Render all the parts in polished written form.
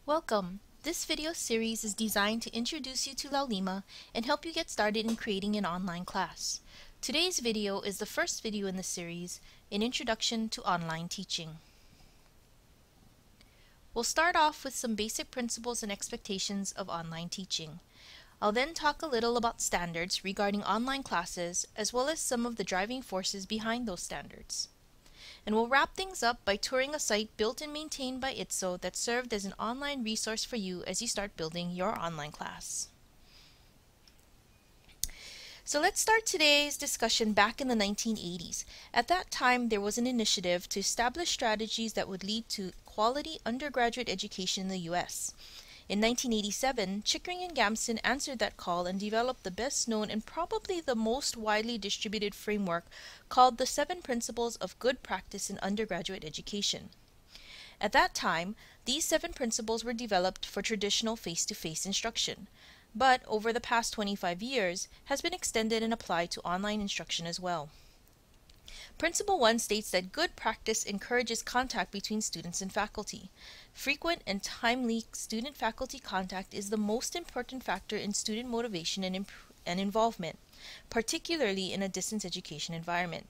Welcome! This video series is designed to introduce you to Laulima and help you get started in creating an online class. Today's video is the first video in the series, an introduction to online teaching. We'll start off with some basic principles and expectations of online teaching. I'll then talk a little about standards regarding online classes as well as some of the driving forces behind those standards. And we'll wrap things up by touring a site built and maintained by ITSO that served as an online resource for you as you start building your online class. So let's start today's discussion back in the 1980s. At that time, there was an initiative to establish strategies that would lead to quality undergraduate education in the U.S. In 1987, Chickering and Gamson answered that call and developed the best known and probably the most widely distributed framework called the 7 Principles of Good Practice in Undergraduate Education. At that time, these 7 principles were developed for traditional face-to-face instruction, but over the past 25 years has been extended and applied to online instruction as well. Principle 1 states that good practice encourages contact between students and faculty. Frequent and timely student-faculty contact is the most important factor in student motivation and involvement, particularly in a distance education environment.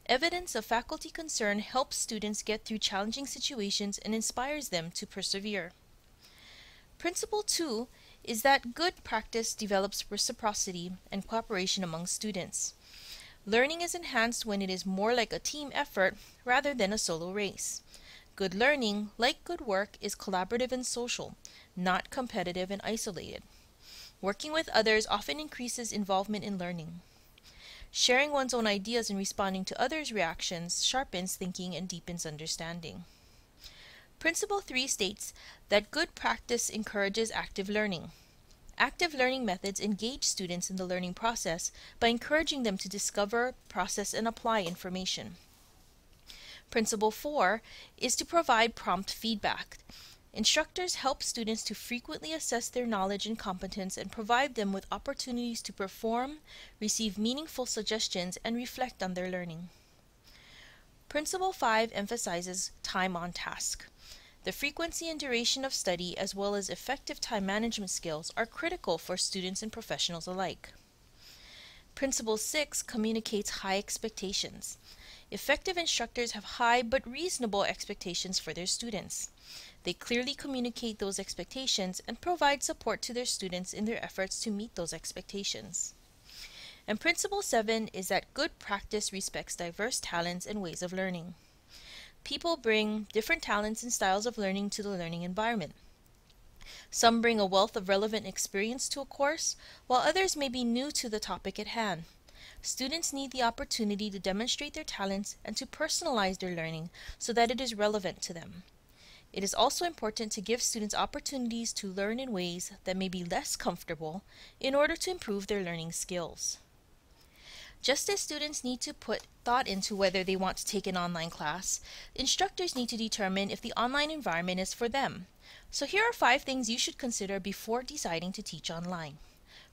Evidence of faculty concern helps students get through challenging situations and inspires them to persevere. Principle 2 is that good practice develops reciprocity and cooperation among students. Learning is enhanced when it is more like a team effort rather than a solo race. Good learning, like good work, is collaborative and social, not competitive and isolated. Working with others often increases involvement in learning. Sharing one's own ideas and responding to others' reactions sharpens thinking and deepens understanding. Principle 3 states that good practice encourages active learning. Active learning methods engage students in the learning process by encouraging them to discover, process, and apply information. Principle 4 is to provide prompt feedback. Instructors help students to frequently assess their knowledge and competence and provide them with opportunities to perform, receive meaningful suggestions, and reflect on their learning. Principle 5 emphasizes time on task. The frequency and duration of study as well as effective time management skills are critical for students and professionals alike. Principle 6 communicates high expectations. Effective instructors have high but reasonable expectations for their students. They clearly communicate those expectations and provide support to their students in their efforts to meet those expectations. And Principle 7 is that good practice respects diverse talents and ways of learning. People bring different talents and styles of learning to the learning environment. Some bring a wealth of relevant experience to a course, while others may be new to the topic at hand. Students need the opportunity to demonstrate their talents and to personalize their learning so that it is relevant to them. It is also important to give students opportunities to learn in ways that may be less comfortable in order to improve their learning skills. Just as students need to put thought into whether they want to take an online class, instructors need to determine if the online environment is for them. So here are 5 things you should consider before deciding to teach online.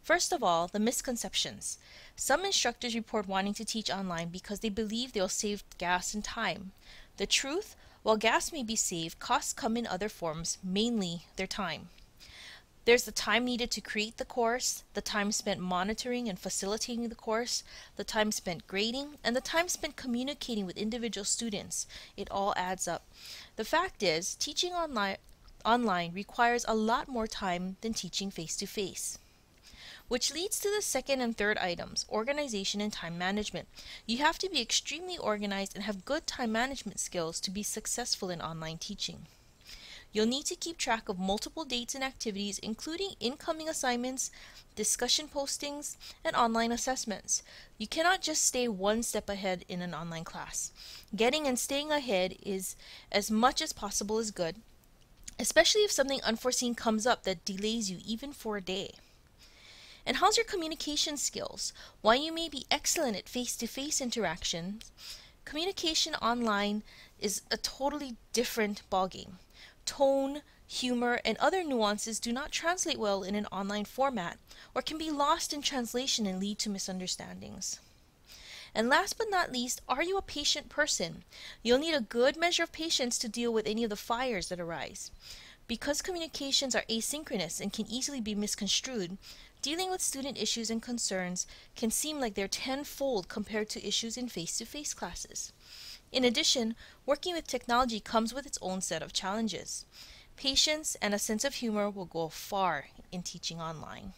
First of all, the misconceptions. Some instructors report wanting to teach online because they believe they'll save gas and time. The truth, while gas may be saved, costs come in other forms, mainly their time. There's the time needed to create the course, the time spent monitoring and facilitating the course, the time spent grading, and the time spent communicating with individual students. It all adds up. The fact is, teaching online requires a lot more time than teaching face-to-face. Which leads to the second and third items, organization and time management. You have to be extremely organized and have good time management skills to be successful in online teaching. You'll need to keep track of multiple dates and activities, including incoming assignments, discussion postings, and online assessments. You cannot just stay one step ahead in an online class. Getting and staying ahead is as much as possible is good, especially if something unforeseen comes up that delays you even for a day. And how's your communication skills? While you may be excellent at face-to-face interactions, communication online is a totally different ballgame. Tone, humor, and other nuances do not translate well in an online format or can be lost in translation and lead to misunderstandings. And last but not least, are you a patient person? You'll need a good measure of patience to deal with any of the fires that arise. Because communications are asynchronous and can easily be misconstrued, dealing with student issues and concerns can seem like they're tenfold compared to issues in face-to-face classes. In addition, working with technology comes with its own set of challenges. Patience and a sense of humor will go far in teaching online.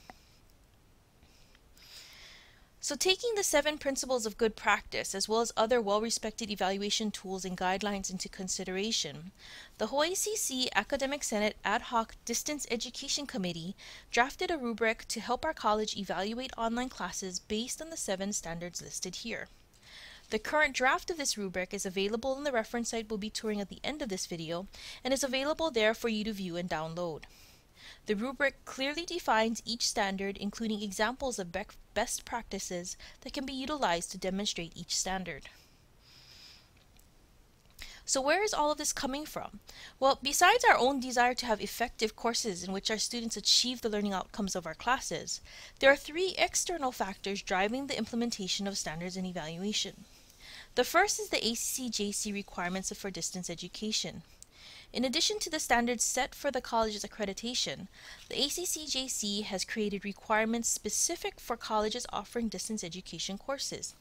So taking the 7 principles of good practice as well as other well-respected evaluation tools and guidelines into consideration, the Hawaii CC Academic Senate Ad Hoc Distance Education Committee drafted a rubric to help our college evaluate online classes based on the 7 standards listed here. The current draft of this rubric is available in the reference site we'll be touring at the end of this video and is available there for you to view and download. The rubric clearly defines each standard, including examples of best practices that can be utilized to demonstrate each standard. So where is all of this coming from? Well, besides our own desire to have effective courses in which our students achieve the learning outcomes of our classes, there are 3 external factors driving the implementation of standards and evaluation. The first is the ACC-JC requirements for distance education. In addition to the standards set for the college's accreditation, the ACC-JC has created requirements specific for colleges offering distance education courses.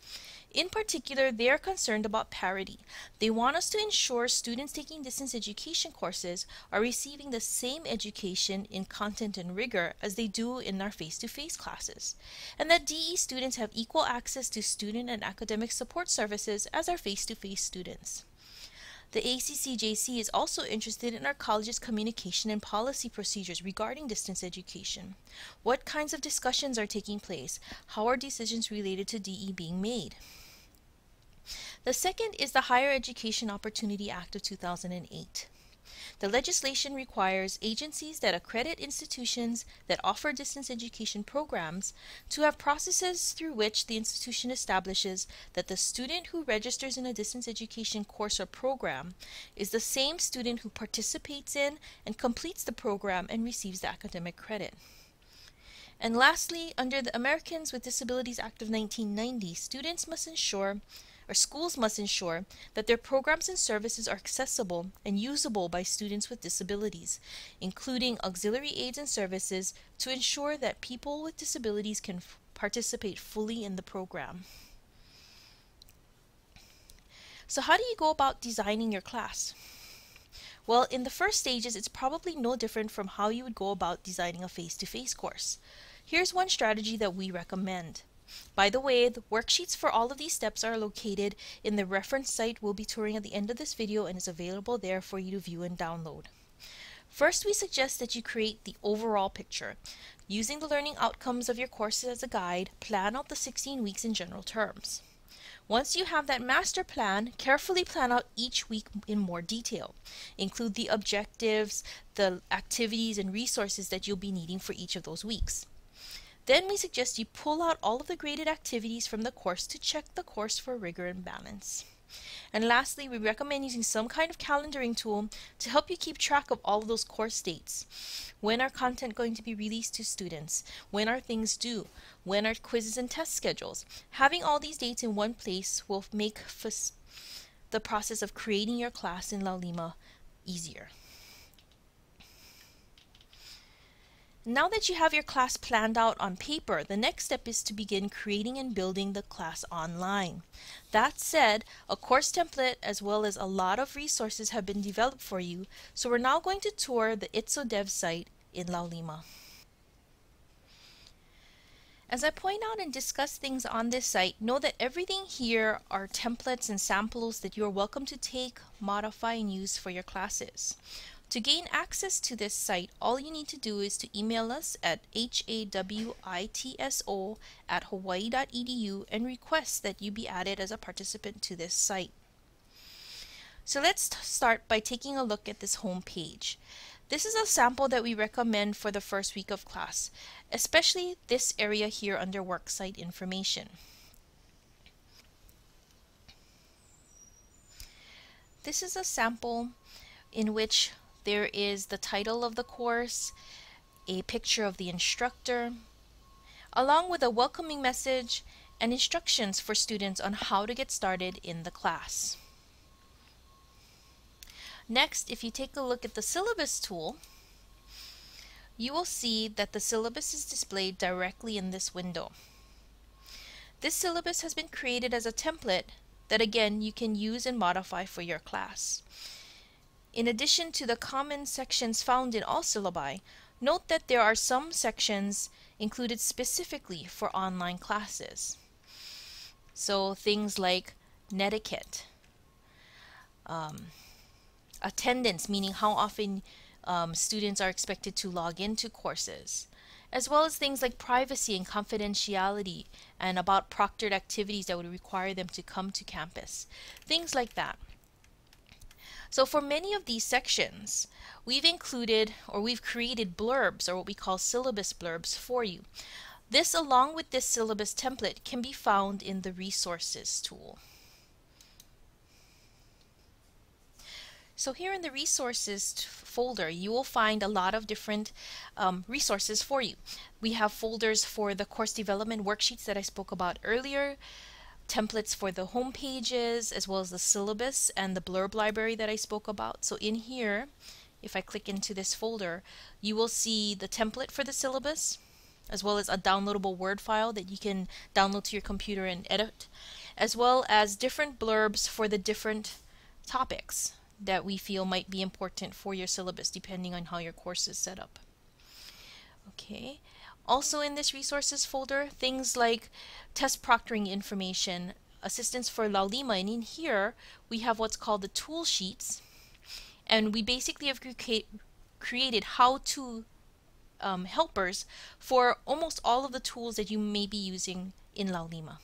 In particular, they are concerned about parity. They want us to ensure students taking distance education courses are receiving the same education in content and rigor as they do in our face-to-face classes, and that DE students have equal access to student and academic support services as our face-to-face students. The ACC-JC is also interested in our college's communication and policy procedures regarding distance education. What kinds of discussions are taking place? How are decisions related to DE being made? The second is the Higher Education Opportunity Act of 2008. The legislation requires agencies that accredit institutions that offer distance education programs to have processes through which the institution establishes that the student who registers in a distance education course or program is the same student who participates in and completes the program and receives the academic credit. And lastly, under the Americans with Disabilities Act of 1990, schools must ensure that their programs and services are accessible and usable by students with disabilities, including auxiliary aids and services to ensure that people with disabilities can participate fully in the program. So how do you go about designing your class? Well, in the first stages, it's probably no different from how you would go about designing a face-to-face course. Here's one strategy that we recommend. By the way, the worksheets for all of these steps are located in the reference site we'll be touring at the end of this video and is available there for you to view and download. First, we suggest that you create the overall picture. Using the learning outcomes of your courses as a guide, plan out the 16 weeks in general terms. Once you have that master plan, carefully plan out each week in more detail. Include the objectives, the activities, and resources that you'll be needing for each of those weeks. Then we suggest you pull out all of the graded activities from the course to check the course for rigor and balance. And lastly, we recommend using some kind of calendaring tool to help you keep track of all of those course dates. When are content going to be released to students? When are things due? When are quizzes and test schedules? Having all these dates in one place will make the process of creating your class in Laulima easier. Now that you have your class planned out on paper, the next step is to begin creating and building the class online. That said, a course template as well as a lot of resources have been developed for you, so we're now going to tour the ITSO-Dev site in Laulima. As I point out and discuss things on this site, know that everything here are templates and samples that you are welcome to take, modify, and use for your classes. To gain access to this site, all you need to do is to email us at hawitso@hawaii.edu and request that you be added as a participant to this site. So let's start by taking a look at this home page. This is a sample that we recommend for the first week of class, especially this area here under worksite information. This is a sample in which there is the title of the course, a picture of the instructor, along with a welcoming message and instructions for students on how to get started in the class. Next, if you take a look at the syllabus tool, you will see that the syllabus is displayed directly in this window. This syllabus has been created as a template that again you can use and modify for your class. In addition to the common sections found in all syllabi, note that there are some sections included specifically for online classes. So things like netiquette, attendance, meaning how often students are expected to log into courses, as well as things like privacy and confidentiality and about proctored activities that would require them to come to campus, things like that. So for many of these sections, we've included or we've created blurbs, or what we call syllabus blurbs, for you. This, along with this syllabus template, can be found in the resources tool. So here in the resources folder, you will find a lot of different resources for you. We have folders for the course development worksheets that I spoke about earlier, templates for the home pages, as well as the syllabus and the blurb library that I spoke about. So in here, if I click into this folder, you will see the template for the syllabus, as well as a downloadable Word file that you can download to your computer and edit, as well as different blurbs for the different topics that we feel might be important for your syllabus depending on how your course is set up. Okay. Also in this resources folder, things like test proctoring information, assistance for Laulima, and in here we have what's called the tool sheets, and we basically have created how-to helpers for almost all of the tools that you may be using in Laulima.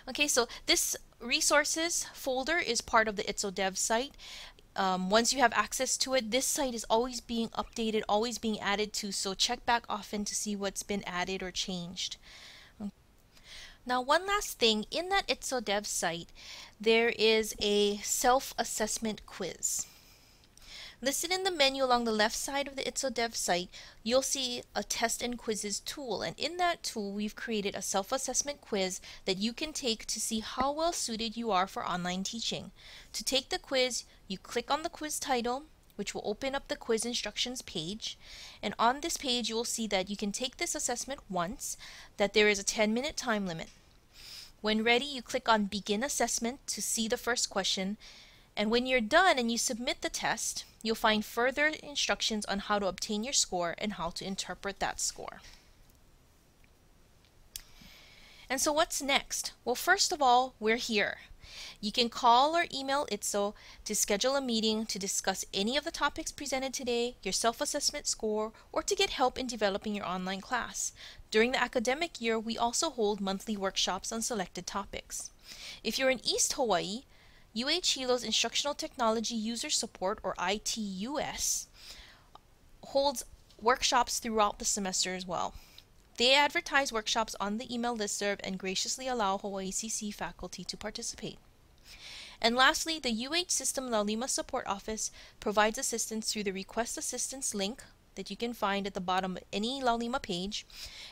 Okay, so this resources folder is part of the ItsoDev site. Once you have access to it, this site is always being updated, always being added to, so check back often to see what's been added or changed. Now, one last thing, in that ItsoDev site, there is a self-assessment quiz. Listed in the menu along the left side of the ItsoDev site, you'll see a test and quizzes tool, and in that tool we've created a self-assessment quiz that you can take to see how well suited you are for online teaching. To take the quiz, you click on the quiz title, which will open up the quiz instructions page, and on this page you will see that you can take this assessment once, that there is a 10-minute time limit. When ready, you click on Begin Assessment to see the first question, and when you're done and you submit the test, you'll find further instructions on how to obtain your score and how to interpret that score. And so what's next? Well, first of all, we're here. You can call or email ITSO to schedule a meeting to discuss any of the topics presented today, your self-assessment score, or to get help in developing your online class. During the academic year, we also hold monthly workshops on selected topics. If you're in East Hawaii, UH Hilo's Instructional Technology User Support, or ITUS, holds workshops throughout the semester as well. They advertise workshops on the email listserv and graciously allow Hawaii CC faculty to participate. And lastly, the UH System Laulima Support Office provides assistance through the Request Assistance link that you can find at the bottom of any Laulima page,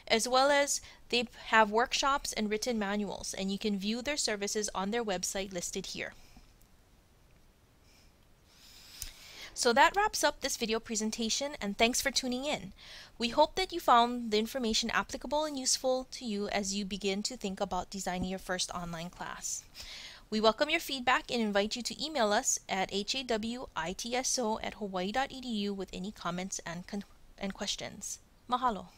as well as they have workshops and written manuals, and you can view their services on their website listed here. So that wraps up this video presentation, and thanks for tuning in. We hope that you found the information applicable and useful to you as you begin to think about designing your first online class. We welcome your feedback and invite you to email us at hawitso@hawaii.edu with any comments and questions. Mahalo.